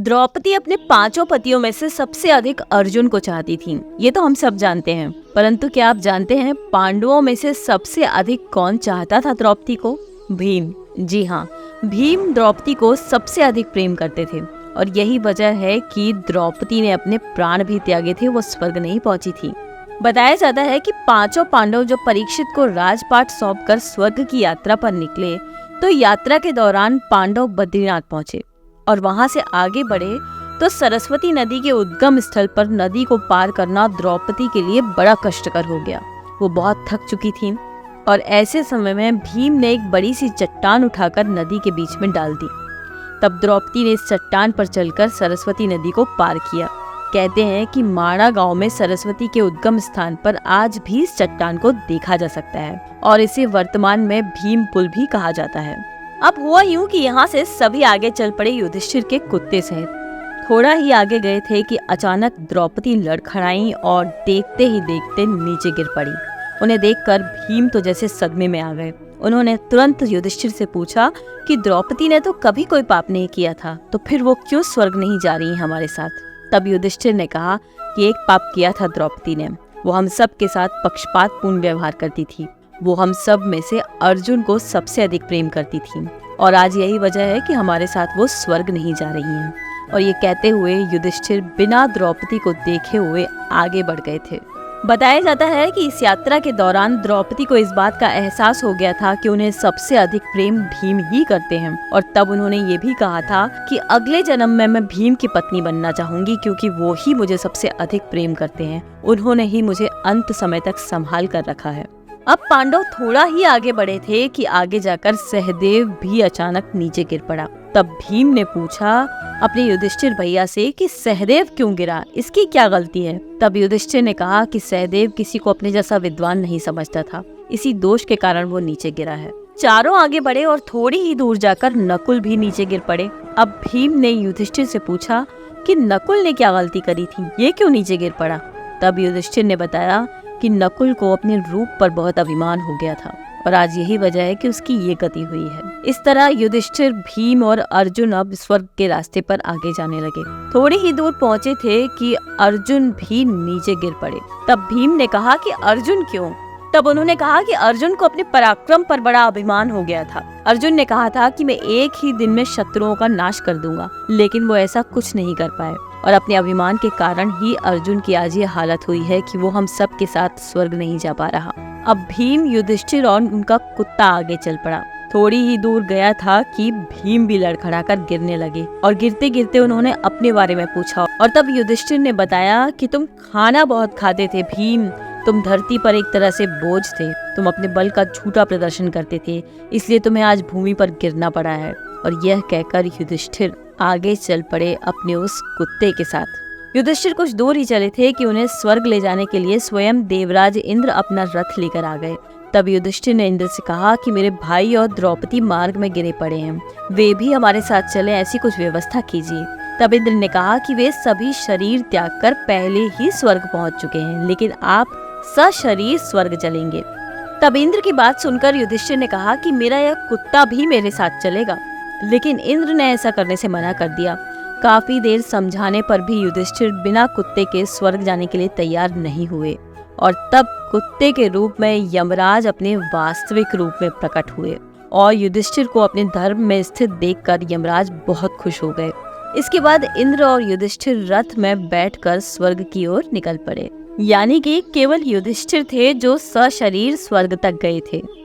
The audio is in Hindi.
द्रौपदी अपने पांचों पतियों में से सबसे अधिक अर्जुन को चाहती थीं। ये तो हम सब जानते हैं, परंतु क्या आप जानते हैं पांडवों में से सबसे अधिक कौन चाहता था द्रौपदी को? भीम। जी हाँ, भीम द्रौपदी को सबसे अधिक प्रेम करते थे और यही वजह है कि द्रौपदी ने अपने प्राण भी त्यागे थे, वो स्वर्ग नहीं पहुंची थी। बताया जाता है कि पांचों पांडव जो परीक्षित को राजपाट सौंपकर स्वर्ग की यात्रा पर निकले, तो यात्रा के दौरान पांडव बद्रीनाथ पहुंचे और वहां से आगे बढ़े तो सरस्वती नदी के उद्गम स्थल पर नदी को पार करना द्रौपदी के लिए बड़ा कष्टकर हो गया। वो बहुत थक चुकी थीं और ऐसे समय में भीम ने एक बड़ी सी चट्टान उठाकर नदी के बीच में डाल दी। तब द्रौपदी ने इस चट्टान पर चलकर सरस्वती नदी को पार किया। कहते हैं कि माणा गांव में सरस्वती के उद्गम स्थान पर आज भी इस चट्टान को देखा जा सकता है और इसे वर्तमान में भीम पुल भी कहा जाता है। अब हुआ यूं कि यहाँ से सभी आगे चल पड़े युधिष्ठिर के कुत्ते सहित। थोड़ा ही आगे गए थे कि अचानक द्रौपदी लड़खड़ाई और देखते ही देखते नीचे गिर पड़ी। उन्हें देखकर भीम तो जैसे सदमे में आ गए। उन्होंने तुरंत युधिष्ठिर से पूछा कि द्रौपदी ने तो कभी कोई पाप नहीं किया था, तो फिर वो क्यों स्वर्ग नहीं जा रही हमारे साथ? तब युधिष्ठिर ने कहा कि एक पाप किया था द्रौपदी ने। वो हम सब के साथ पक्षपातपूर्ण व्यवहार करती थी। वो हम सब में से अर्जुन को सबसे अधिक प्रेम करती थी और आज यही वजह है कि हमारे साथ वो स्वर्ग नहीं जा रही हैं। और ये कहते हुए युधिष्ठिर बिना द्रौपदी को देखे हुए आगे बढ़ गए थे। बताया जाता है कि इस यात्रा के दौरान द्रौपदी को इस बात का एहसास हो गया था कि उन्हें सबसे अधिक प्रेम भीम ही करते हैं और तब उन्होंने ये भी कहा था कि अगले जन्म में मैं भीम की पत्नी बनना चाहूंगी, क्योंकि वो ही मुझे सबसे अधिक प्रेम करते हैं। उन्होंने ही मुझे अंत समय तक संभाल कर रखा है। अब पांडव थोड़ा ही आगे बढ़े थे कि आगे जाकर सहदेव भी अचानक नीचे गिर पड़ा। तब भीम ने पूछा अपने युधिष्ठिर भैया से कि सहदेव क्यों गिरा, इसकी क्या गलती है? तब युधिष्ठिर ने कहा कि सहदेव किसी को अपने जैसा विद्वान नहीं समझता था, इसी दोष के कारण वो नीचे गिरा है। चारों आगे बढ़े और थोड़ी ही दूर जाकर नकुल भी नीचे गिर पड़े। अब भीम ने युधिष्ठिर से पूछा कि नकुल ने क्या गलती करी थी, ये क्यों नीचे गिर पड़ा? तब युधिष्ठिर ने बताया कि नकुल को अपने रूप पर बहुत अभिमान हो गया था और आज यही वजह है कि उसकी ये गति हुई है। इस तरह युधिष्ठिर, भीम और अर्जुन अब स्वर्ग के रास्ते पर आगे जाने लगे। थोड़ी ही दूर पहुंचे थे कि अर्जुन भी नीचे गिर पड़े। तब भीम ने कहा कि अर्जुन क्यों? तब उन्होंने कहा कि अर्जुन को अपने पराक्रम पर बड़ा अभिमान हो गया था। अर्जुन ने कहा था कि मैं एक ही दिन में शत्रुओं का नाश कर दूंगा, लेकिन वो ऐसा कुछ नहीं कर पाए और अपने अभिमान के कारण ही अर्जुन की आज ये हालत हुई है कि वो हम सब के साथ स्वर्ग नहीं जा पा रहा। अब भीम, युधिष्ठिर और उनका कुत्ता आगे चल पड़ा। थोड़ी ही दूर गया था कि भीम भी लड़खड़ाकर गिरने लगे और गिरते गिरते उन्होंने अपने बारे में पूछा और तब युधिष्ठिर ने बताया कि तुम खाना बहुत खाते थे भीम, तुम धरती पर एक तरह से बोझ थे, तुम अपने बल का झूठा प्रदर्शन करते थे, इसलिए तुम्हें आज भूमि पर गिरना पड़ा है। और यह कहकर युधिष्ठिर आगे चल पड़े अपने उस कुत्ते के साथ। युधिष्ठिर कुछ दूर ही चले थे कि उन्हें स्वर्ग ले जाने के लिए स्वयं देवराज इंद्र अपना रथ लेकर आ गए। तब युधिष्ठिर ने इंद्र से कहा कि मेरे भाई और द्रौपदी मार्ग में गिरे पड़े हैं, वे भी हमारे साथ चले, ऐसी कुछ व्यवस्था कीजिए। तब इंद्र ने कहा कि वे सभी शरीर त्याग कर पहले ही स्वर्ग पहुंच चुके हैं, लेकिन आप सशरीर स्वर्ग चलेंगे। तब इंद्र की बात सुनकर युधिष्ठिर ने कहा कि मेरा यह कुत्ता भी मेरे साथ चलेगा, लेकिन इंद्र ने ऐसा करने से मना कर दिया। काफी देर समझाने पर भी युधिष्ठिर बिना कुत्ते के स्वर्ग जाने के लिए तैयार नहीं हुए और तब कुत्ते के रूप में यमराज अपने वास्तविक रूप में प्रकट हुए और युधिष्ठिर को अपने धर्म में स्थित देखकर यमराज बहुत खुश हो गए। इसके बाद इंद्र और युधिष्ठिर रथ में बैठकर स्वर्ग की ओर निकल पड़े। यानी कि केवल युधिष्ठिर थे जो सशरीर स्वर्ग तक गए थे।